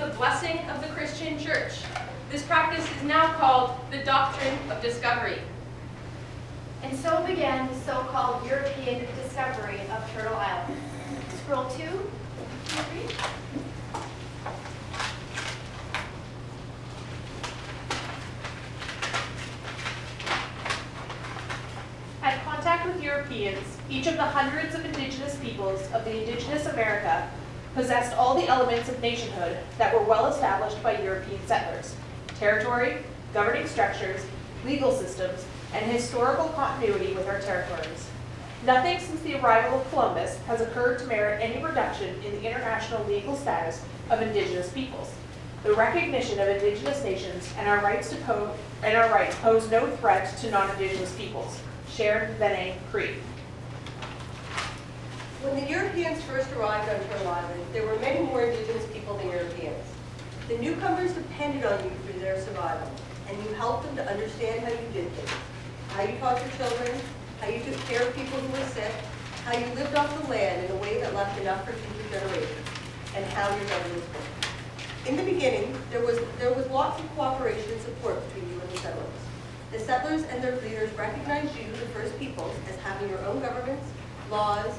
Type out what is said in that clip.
the blessing of the Christian Church. This practice is now called the doctrine of discovery. And so began the so-called European discovery of Turtle Island. Scroll 2, please. Had contact with Europeans, each of the hundreds of indigenous peoples of the indigenous America possessed all the elements of nationhood that were well established by European settlers: territory, governing structures, legal systems, and historical continuity with our territories. Nothing since the arrival of Columbus has occurred to merit any reduction in the international legal status of indigenous peoples. The recognition of indigenous nations and our rights pose no threat to non-indigenous peoples. Shared Bene Cree. When the Europeans first arrived on Turtle Island, there were many more indigenous people than Europeans. The newcomers depended on you for their survival, and you helped them to understand how you did things, how you taught your children, how you took care of people who were sick, how you lived off the land in a way that left enough for future generations, and how your government worked. In the beginning, there was lots of cooperation and support between you and the settlers. The settlers and their leaders recognized you, the first peoples, as having your own governments, laws,